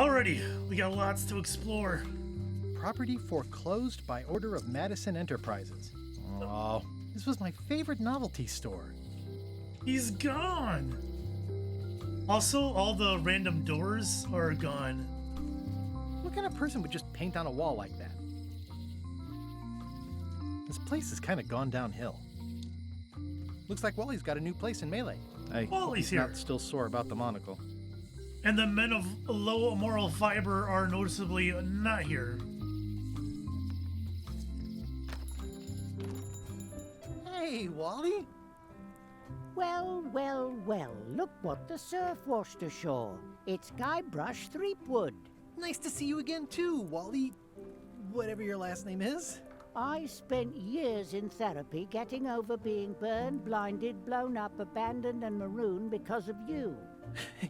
Alrighty, we got lots to explore. Property foreclosed by order of Madison Enterprises. Oh, this was my favorite novelty store. He's gone. Also, all the random doors are gone. What kind of person would just paint on a wall like that? This place has kind of gone downhill. Looks like Wally's got a new place in Melee. I hope Wally's he's here. not still sore about the monocle. And the men of low moral fiber are noticeably not here. Hey, Wally! Well, well, well, look what the surf washed ashore. It's Guybrush Threepwood. Nice to see you again too, Wally. Whatever your last name is. I spent years in therapy getting over being burned, blinded, blown up, abandoned, and marooned because of you.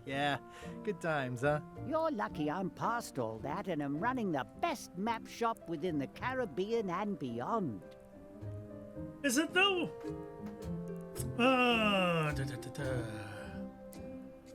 Yeah, good times, huh? You're lucky I'm past all that and am running the best map shop within the Caribbean and beyond. Is it though?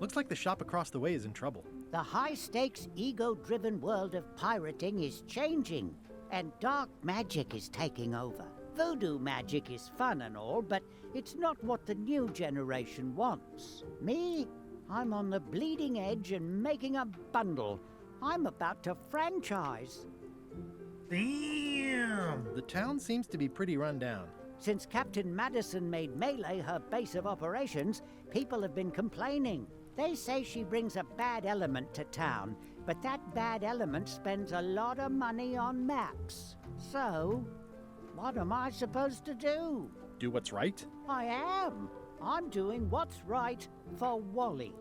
Looks like the shop across the way is in trouble. The high-stakes, ego-driven world of pirating is changing, and dark magic is taking over. Voodoo magic is fun and all, but it's not what the new generation wants. Me? I'm on the bleeding edge and making a bundle. I'm about to franchise. Damn. The town seems to be pretty run down. Since Captain Madison made Melee her base of operations, people have been complaining. They say she brings a bad element to town, but that bad element spends a lot of money on maps. So, what am I supposed to do? Do what's right? I am. I'm doing what's right for Wally.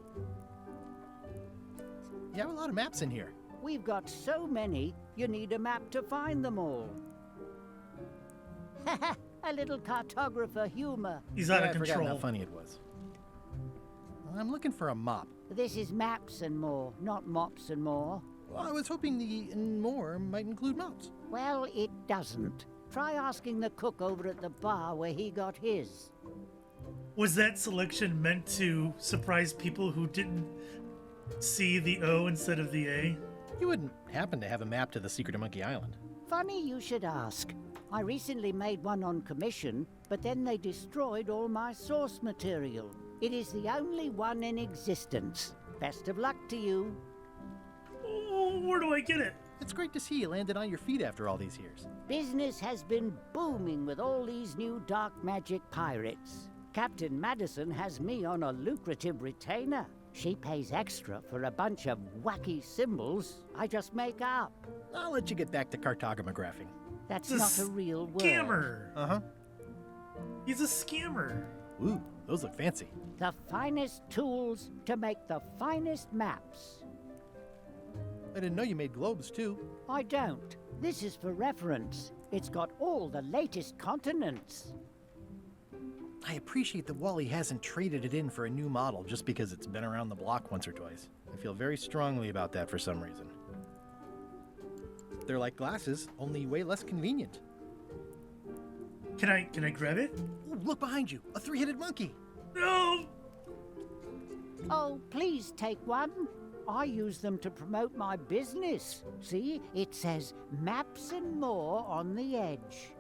You have a lot of maps in here. We've got so many, you need a map to find them all. Haha, a little cartographer humor. He's out Yeah, of I forgot how control. funny it was. I'm looking for a mop. This is maps and more, not mops and more. Well, I was hoping the and more might include mops. Well, it doesn't. Try asking the cook over at the bar where he got his. Was that selection meant to surprise people who didn't see the O instead of the A? You wouldn't happen to have a map to the secret of Monkey Island. Funny you should ask. I recently made one on commission, but then they destroyed all my source material. It is the only one in existence. Best of luck to you. Oh, where do I get it? It's great to see you landed on your feet after all these years. Business has been booming with all these new dark magic pirates. Captain Madison has me on a lucrative retainer. She pays extra for a bunch of wacky symbols I just make up. I'll let you get back to cartographing. That's It's not a real word. Scammer. Uh-huh. He's a scammer. Ooh, those look fancy. The finest tools to make the finest maps. I didn't know you made globes, too. I don't. This is for reference. It's got all the latest continents. I appreciate that Wally hasn't traded it in for a new model just because it's been around the block once or twice. I feel very strongly about that for some reason. They're like glasses, only way less convenient. Can I grab it? Ooh, look behind you, a three-headed monkey. No! Oh, please take one. I use them to promote my business. See, it says maps and more on the edge.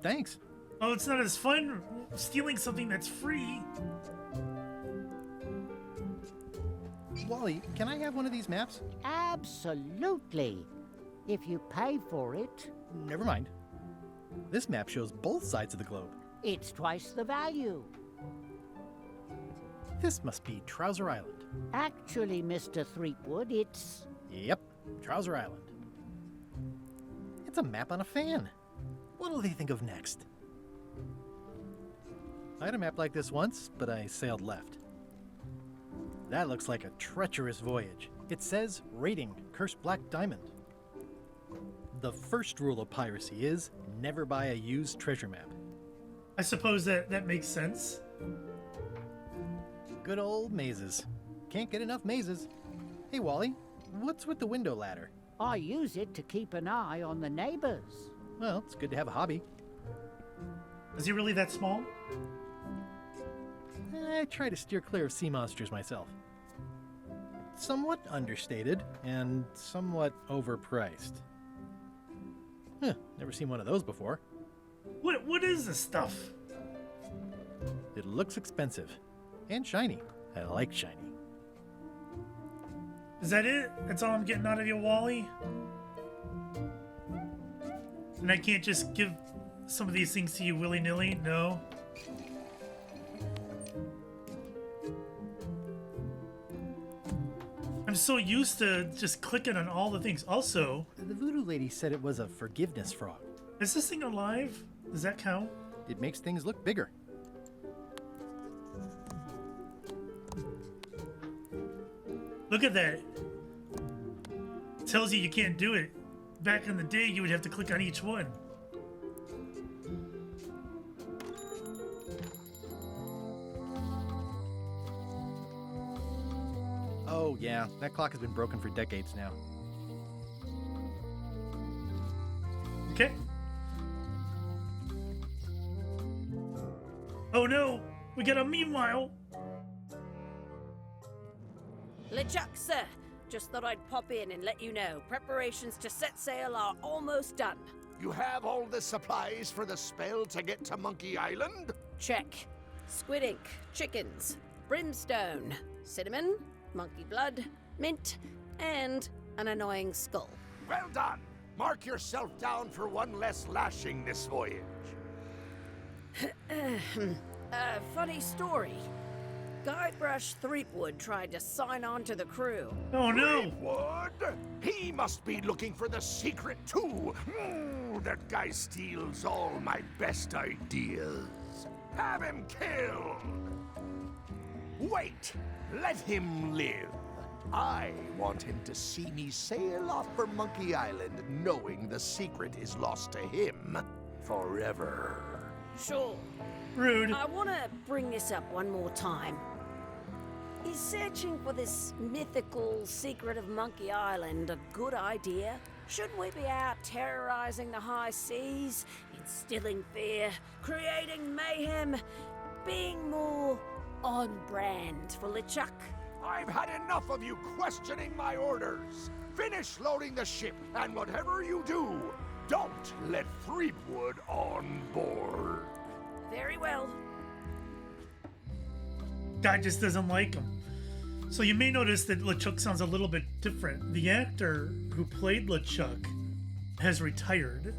Thanks. Oh, it's not as fun stealing something that's free. Wally, can I have one of these maps? Absolutely. If you pay for it, Never mind. This map shows both sides of the globe. it's twice the value. This must be Trouser Island. Actually, Mr. Threepwood, it's... Yep, Trouser Island. It's a map on a fan. What'll they think of next? I had a map like this once, but I sailed left. That looks like a treacherous voyage. It says, rating, Cursed Black Diamond. The first rule of piracy is, never buy a used treasure map. I suppose that makes sense. Good old mazes. Can't get enough mazes. Hey, Wally, what's with the window ladder? I use it to keep an eye on the neighbors. Well, it's good to have a hobby. Is he really that small? I try to steer clear of sea monsters myself. somewhat understated and somewhat overpriced. Huh, never seen one of those before. What is this stuff? It looks expensive. And shiny. I like shiny. Is that it? That's all I'm getting out of you, Wally? And I can't just give some of these things to you willy-nilly? No? I'm so used to just clicking on all the things. Also, The voodoo lady said it was a forgiveness frog. is this thing alive? Does that count? It makes things look bigger. Look at that. Tells you you can't do it. Back in the day, you would have to click on each one. Oh yeah, that clock has been broken for decades now. Okay. Oh no! We got a meanwhile! LeChuck, sir. Just thought I'd pop in and let you know. Preparations to set sail are almost done. You have all the supplies for the spell to get to Monkey Island? Check. Squid ink, chickens, brimstone, cinnamon, monkey blood, mint, and an annoying skull. Well done! Mark yourself down for one less lashing this voyage. Funny story. Guybrush Threepwood tried to sign on to the crew. Oh no! Wood? He must be looking for the secret too. That guy steals all my best ideas. Have him killed. Wait, let him live. I want him to see me sail off for Monkey Island knowing the secret is lost to him forever. Sure. Rude. I want to bring this up one more time. Is searching for this mythical secret of Monkey Island a good idea? Shouldn't we be out terrorizing the high seas, instilling fear, creating mayhem, being more on brand for LeChuck? I've had enough of you questioning my orders. Finish loading the ship, and whatever you do, don't let Threepwood on board. Very well. Guy just doesn't like him. So you may notice that LeChuck sounds a little bit different. The actor who played LeChuck has retired.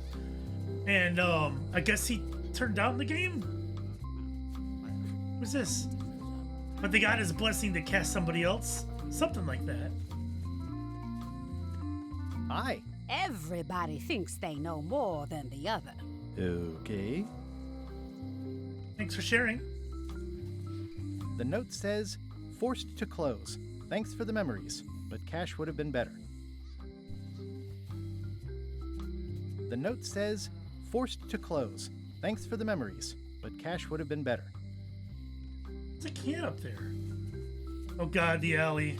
And I guess he turned down the game? Who's this? But they got his blessing to cast somebody else? Something like that. Hi. Everybody thinks they know more than the other. Okay. Thanks for sharing. The note says, forced to close. Thanks for the memories, but cash would have been better. The note says, forced to close. Thanks for the memories, but cash would have been better. There's a can up there. Oh god, the alley.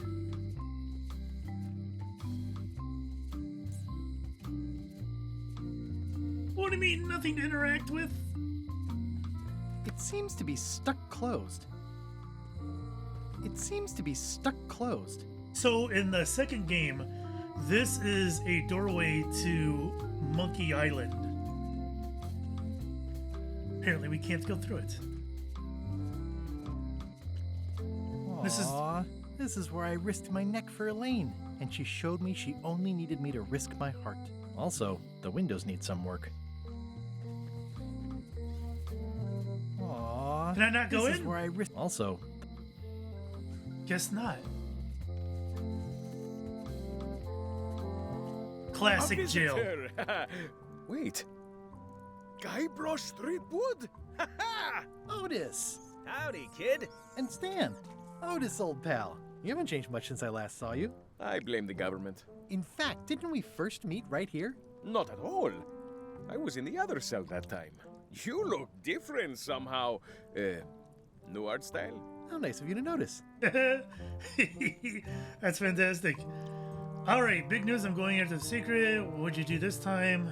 What do you mean, nothing to interact with? It seems to be stuck closed. It seems to be stuck closed. So in the second game, this is a doorway to Monkey Island. Apparently we can't go through it. This is where I risked my neck for Elaine, and she showed me she only needed me to risk my heart. Also, the windows need some work. Aww. Can I not go This is in? where I risked. Also, Guess not. Classic jail. Wait. Guybrush Threepwood? Otis! Howdy, kid. And Stan! Otis, old pal. You haven't changed much since I last saw you. I blame the government. In fact, didn't we first meet right here? Not at all. I was in the other cell that time. You look different somehow. New art style? How nice of you to notice. That's fantastic. All right, big news. I'm going after the secret. What'd you do this time?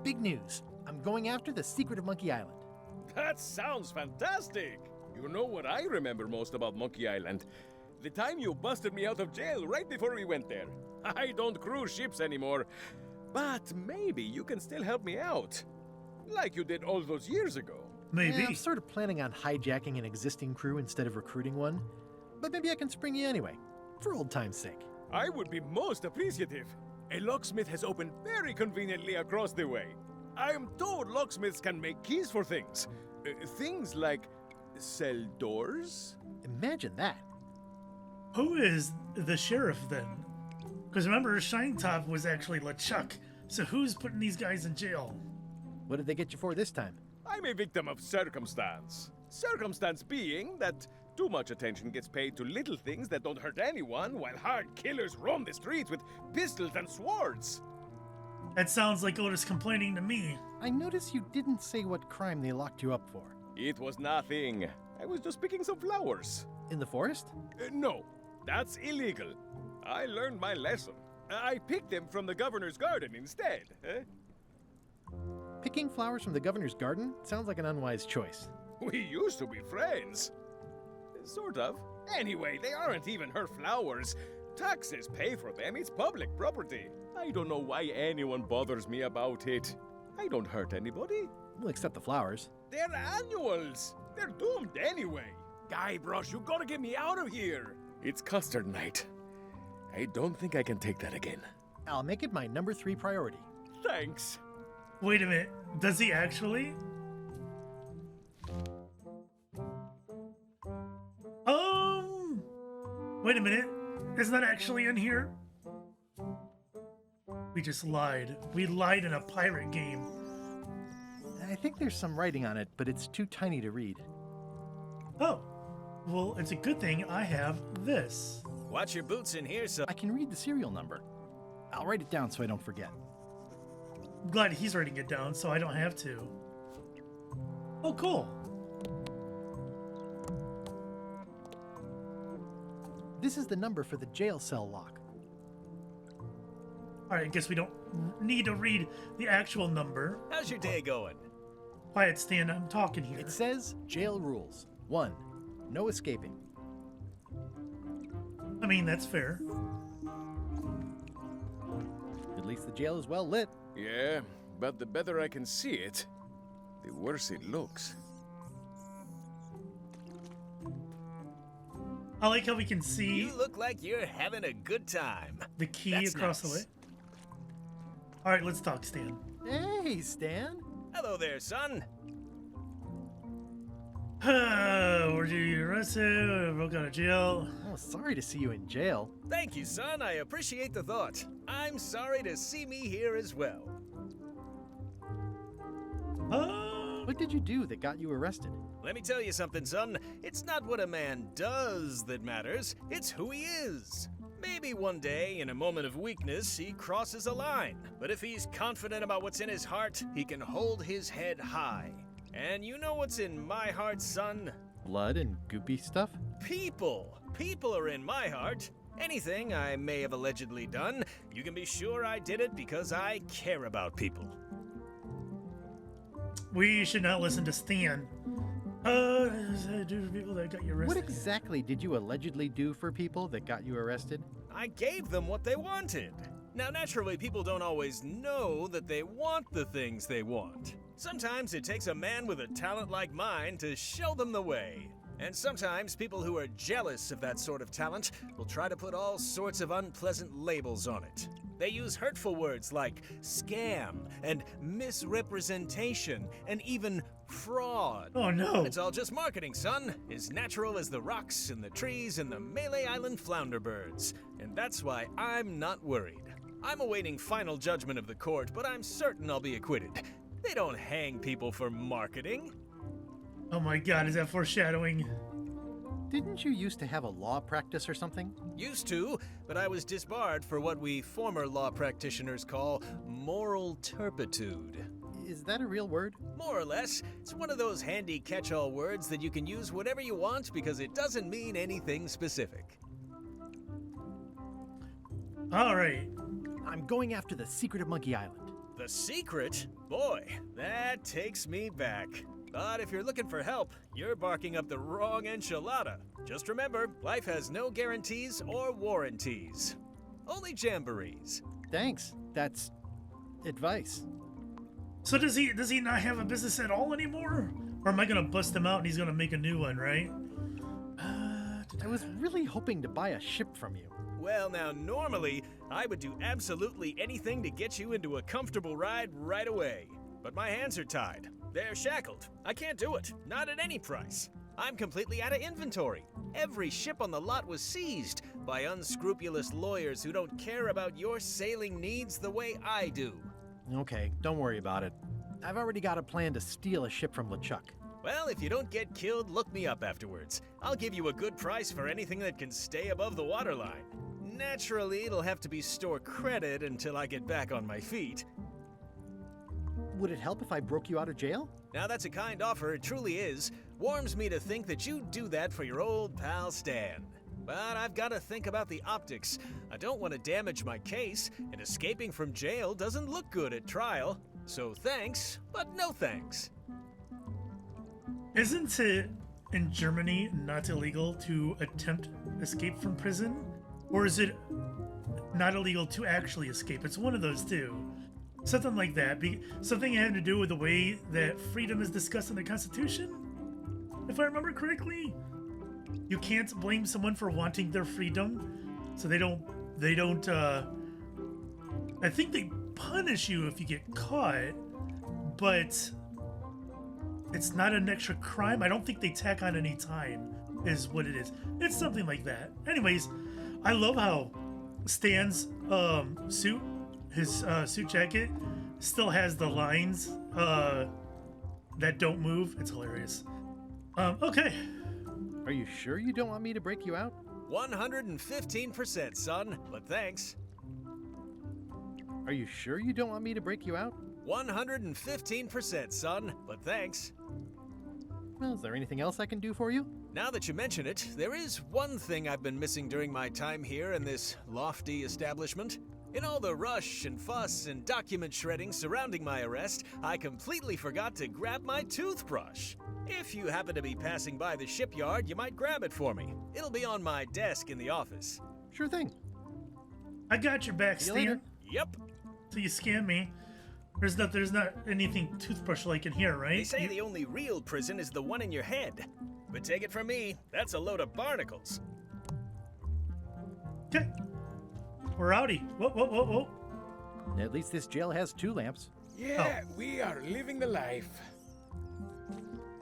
Big news. I'm going after the secret of Monkey Island. That sounds fantastic. You know what I remember most about Monkey Island? The time you busted me out of jail right before we went there. I don't cruise ships anymore. But maybe you can still help me out. Like you did all those years ago. Maybe. Yeah, I'm sort of planning on hijacking an existing crew instead of recruiting one. But maybe I can spring you anyway, for old time's sake. I would be most appreciative. A locksmith has opened very conveniently across the way. I am told locksmiths can make keys for things. Things like cell doors? Imagine that. Who is the sheriff then? Because remember, Shinetop was actually LeChuck. So who's putting these guys in jail? What did they get you for this time? I'm a victim of circumstance. Circumstance being that too much attention gets paid to little things that don't hurt anyone, while hard killers roam the streets with pistols and swords. That sounds like Otis complaining to me. I notice you didn't say what crime they locked you up for. It was nothing. I was just picking some flowers. In the forest? No, that's illegal. I learned my lesson. I picked them from the governor's garden instead. Picking flowers from the governor's garden sounds like an unwise choice. We used to be friends. Sort of. Anyway, they aren't even her flowers. Taxes pay for them. It's public property. I don't know why anyone bothers me about it. I don't hurt anybody. We'll accept the flowers. They're annuals. They're doomed anyway. Guybrush, you gotta get me out of here. It's custard night. I don't think I can take that again. I'll make it my number 3 priority. Thanks. Wait a minute. Does he actually? Wait a minute. Isn't that actually in here? We just lied. We lied in a pirate game. I think there's some writing on it, but it's too tiny to read. Oh. Well, it's a good thing I have this. Watch your boots in here, so I can read the serial number. I'll write it down so I don't forget. I'm glad he's writing it down so I don't have to. Oh, cool. This is the number for the jail cell lock. Alright, I guess we don't need to read the actual number. how's your day going? Quiet, Stan, I'm talking here. It says jail rules. 1. No escaping. I mean, that's fair. At least the jail is well lit. Yeah, but the better I can see it, the worse it looks. I like how we can see You look like you're having a good time. the key That's across the nice. way. Alright, let's talk, Stan. Hey, Stan. Hello there, son. Were you arrested? Broke out of jail. Oh, sorry to see you in jail. Thank you, son. I appreciate the thought. I'm sorry to see me here as well. What did you do that got you arrested? Let me tell you something, son. It's not what a man does that matters, it's who he is. Maybe one day, in a moment of weakness, he crosses a line. But if he's confident about what's in his heart, he can hold his head high. And you know what's in my heart, son? Blood and goopy stuff? People. People are in my heart. Anything I may have allegedly done, you can be sure I did it because I care about people. We should not listen to Stan. Do people that got you arrested? What exactly did you allegedly do for people that got you arrested? I gave them what they wanted. Now, naturally, people don't always know that they want the things they want. Sometimes it takes a man with a talent like mine to show them the way. And sometimes people who are jealous of that sort of talent will try to put all sorts of unpleasant labels on it. They use hurtful words like scam and misrepresentation and even fraud. Oh no. It's all just marketing, son. As natural as the rocks and the trees and the Malay Island flounder birds. And that's why I'm not worried. I'm awaiting final judgment of the court, but I'm certain I'll be acquitted. They don't hang people for marketing. Oh my god, is that foreshadowing? Didn't you used to have a law practice or something? Used to, but I was disbarred for what we former law practitioners call moral turpitude. Is that a real word? More or less. It's one of those handy catch-all words that you can use whatever you want because it doesn't mean anything specific. Alright. I'm going after the secret of Monkey Island. The secret? Boy, that takes me back. But if you're looking for help, you're barking up the wrong enchilada. Just remember, life has no guarantees or warranties. Only jamborees. Thanks. That's advice. So does he not have a business at all anymore? Or am I gonna bust him out and he's gonna make a new one, right? I was really hoping to buy a ship from you. Well, now, normally, I would do absolutely anything to get you into a comfortable ride right away. But my hands are tied. They're shackled. I can't do it. Not at any price. I'm completely out of inventory. Every ship on the lot was seized by unscrupulous lawyers who don't care about your sailing needs the way I do. Okay, don't worry about it. I've already got a plan to steal a ship from LeChuck. Well, if you don't get killed, look me up afterwards. I'll give you a good price for anything that can stay above the waterline. Naturally, it'll have to be store credit until I get back on my feet. Would it help if I broke you out of jail? Now that's a kind offer, it truly is. Warms me to think that you'd do that for your old pal Stan. But I've got to think about the optics. I don't want to damage my case, and escaping from jail doesn't look good at trial. So thanks, but no thanks. Isn't it in Germany not illegal to attempt escape from prison? Or is it not illegal to actually escape? It's one of those two. Something like that. Something having to do with the way that freedom is discussed in the Constitution? If I remember correctly? You can't blame someone for wanting their freedom. So they don't, I think they punish you if you get caught, but it's not an extra crime. I don't think they tack on any time, is what it is. It's something like that. Anyways, I love how Stan's suit, his suit jacket, still has the lines that don't move. It's hilarious. Okay. Are you sure you don't want me to break you out? 115%, son, but thanks. Are you sure you don't want me to break you out? 115%, son, but thanks. Well, is there anything else I can do for you? Now that you mention it, there is one thing I've been missing during my time here in this lofty establishment. In all the rush and fuss and document shredding surrounding my arrest, I completely forgot to grab my toothbrush. If you happen to be passing by the shipyard, you might grab it for me. It'll be on my desk in the office. Sure thing. I got your back, See you Stan. later. Yep. So you scam me. There's not anything toothbrush-like in here, right? They say the only real prison is the one in your head. But take it from me, that's a load of barnacles. Okay. We're outie. Whoa. At least this jail has 2 lamps. Yeah, we are living the life.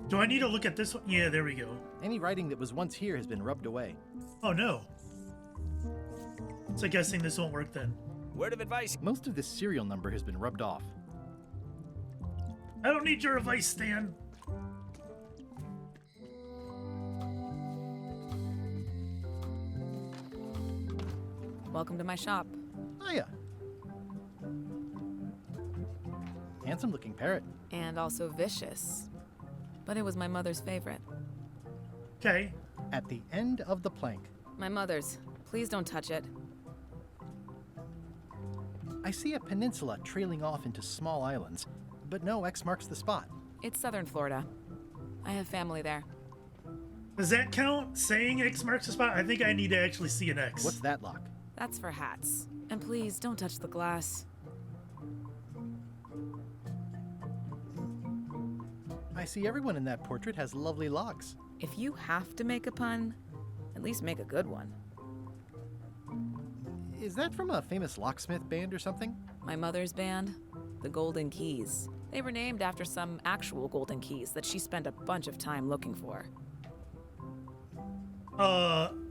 Do I need to look at this one? Yeah, there we go. Any writing that was once here has been rubbed away. Oh, no. So guessing this won't work then. Word of advice. Most of this serial number has been rubbed off. I don't need your advice, Stan. Welcome to my shop. Hiya. Handsome looking parrot. And also vicious. But it was my mother's favorite. Okay. At the end of the plank. My mother's. Please don't touch it. I see a peninsula trailing off into small islands, but no X marks the spot. It's southern Florida. I have family there. Does that count? Saying X marks the spot? I think I need to actually see an X. What's that lock? That's for hats. And please, don't touch the glass. I see everyone in that portrait has lovely locks. If you have to make a pun, at least make a good one. Is that from a famous locksmith band or something? My mother's band, the Golden Keys. They were named after some actual golden keys that she spent a bunch of time looking for.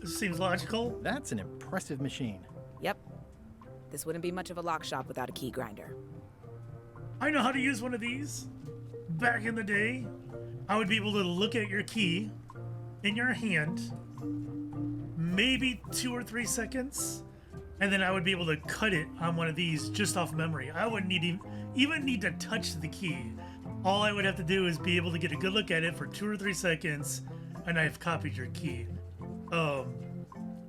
Seems logical. That's an impressive machine. Yep. This wouldn't be much of a lock shop without a key grinder. I know how to use one of these. Back in the day, I would be able to look at your key in your hand, maybe 2 or 3 seconds, and then I would be able to cut it on one of these just off memory. I wouldn't even need to touch the key. All I would have to do is be able to get a good look at it for 2 or 3 seconds, and I've copied your key.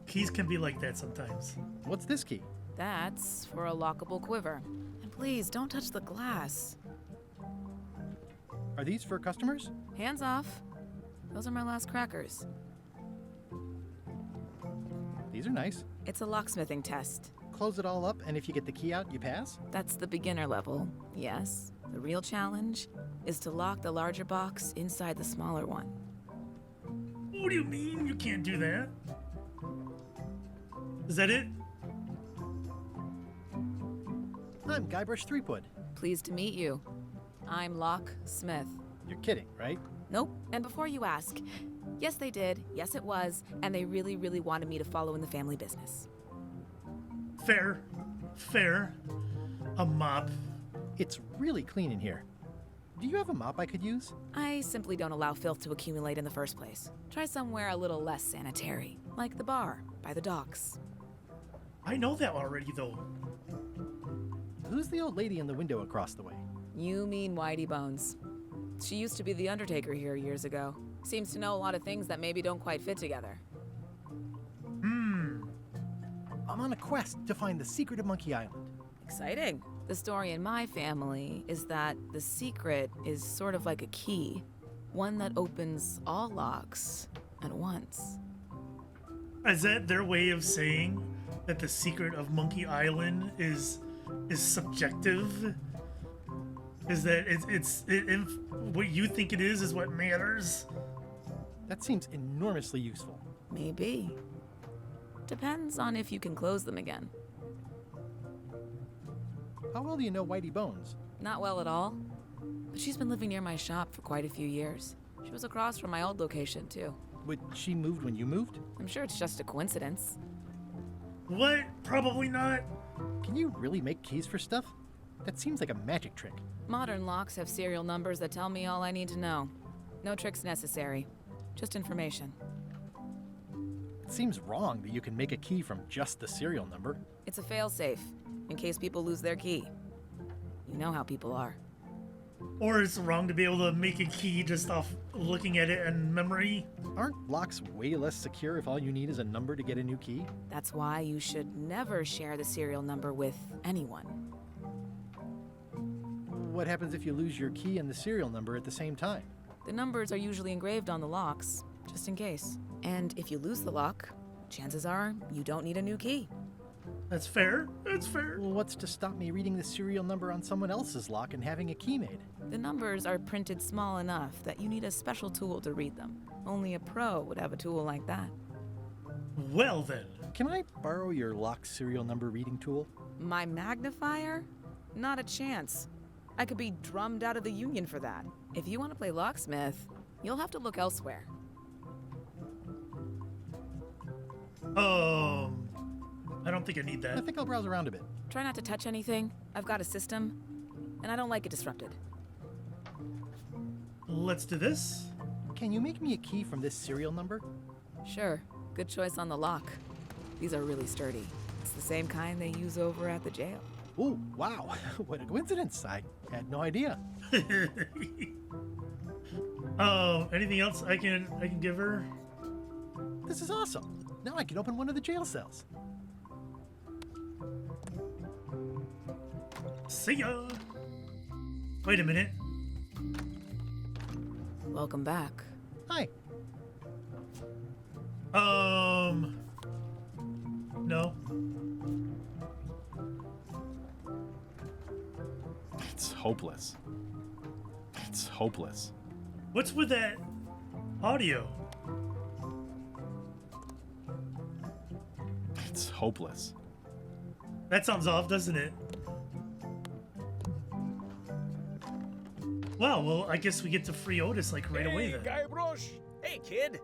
Keys can be like that sometimes. What's this key? That's for a lockable quiver. And please, don't touch the glass. Are these for customers? Hands off. Those are my last crackers. These are nice. It's a locksmithing test. Close it all up, and if you get the key out, you pass? That's the beginner level, yes. The real challenge is to lock the larger box inside the smaller one. What do you mean you can't do that? Is that it? I'm Guybrush Threepwood. Pleased to meet you. I'm Locksmith. You're kidding, right? Nope. And before you ask, yes they did, yes it was, and they really, really wanted me to follow in the family business. Fair. Fair. A mop. It's really clean in here. Do you have a mop I could use? I simply don't allow filth to accumulate in the first place. Try somewhere a little less sanitary, like the bar by the docks. I know that already, though. Who's the old lady in the window across the way? You mean Whitey Bones. She used to be the Undertaker here years ago. Seems to know a lot of things that maybe don't quite fit together. I'm on a quest to find the secret of Monkey Island. Exciting. The story in my family is that the secret is sort of like a key. One that opens all locks at once. Is that their way of saying that the secret of Monkey Island is subjective? Is that what you think it is what matters? That seems enormously useful. Maybe. Depends on if you can close them again. How well do you know Whitey Bones? Not well at all. But she's been living near my shop for quite a few years. She was across from my old location, too. Would she moved when you moved? I'm sure it's just a coincidence. What? Probably not. Can you really make keys for stuff? That seems like a magic trick. Modern locks have serial numbers that tell me all I need to know. No tricks necessary. Just information. It seems wrong that you can make a key from just the serial number. It's a failsafe, in case people lose their key. You know how people are. Or it's wrong to be able to make a key just off looking at it and memory. Aren't locks way less secure if all you need is a number to get a new key? That's why you should never share the serial number with anyone. What happens if you lose your key and the serial number at the same time? The numbers are usually engraved on the locks, just in case. And if you lose the lock, chances are you don't need a new key. That's fair. That's fair. Well, what's to stop me reading the serial number on someone else's lock and having a key made? The numbers are printed small enough that you need a special tool to read them. Only a pro would have a tool like that. Well then. Can I borrow your lock serial number reading tool? My magnifier? Not a chance. I could be drummed out of the union for that. If you want to play locksmith, you'll have to look elsewhere. I don't think I need that. I think I'll browse around a bit. Try not to touch anything. I've got a system, and I don't like it disrupted. Let's do this. Can you make me a key from this serial number? Sure. Good choice on the lock. These are really sturdy. It's the same kind they use over at the jail. Oh, wow. What a coincidence. I had no idea. Anything else I can give her? This is awesome. Now I can open one of the jail cells. See ya. Wait a minute. Welcome back. Hi. No. It's hopeless. It's hopeless. What's with that audio? It's hopeless. That sounds off, doesn't it? Wow, well, I guess we get to free Otis, like, right away then. Guybrush! Hey, kid!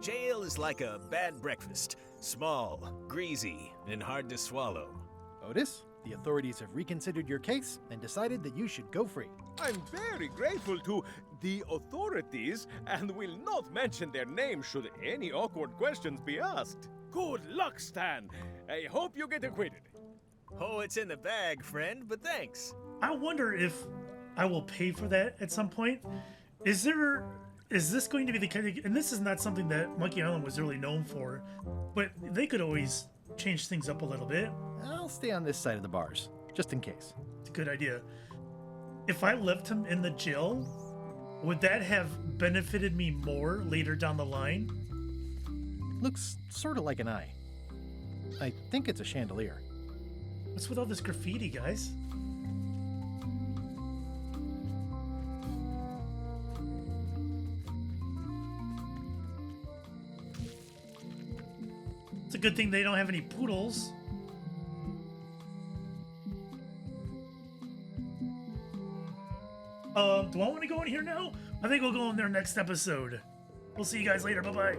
Jail is like a bad breakfast. Small, greasy, and hard to swallow. Otis, the authorities have reconsidered your case and decided that you should go free. I'm very grateful to the authorities and will not mention their name should any awkward questions be asked. Good luck, Stan. I hope you get acquitted. Oh, it's in the bag, friend, but thanks. I wonder if I will pay for that at some point. Is this going to be the kind of, and this is not something that Monkey Island was really known for, but they could always change things up a little bit. I'll stay on this side of the bars, just in case. It's a good idea. If I left him in the jail, would that have benefited me more later down the line? Looks sort of like an eye. I think it's a chandelier. What's with all this graffiti, guys? It's a good thing they don't have any poodles. Do I want to go in here now? I think we'll go in there next episode. We'll see you guys later. Bye-bye.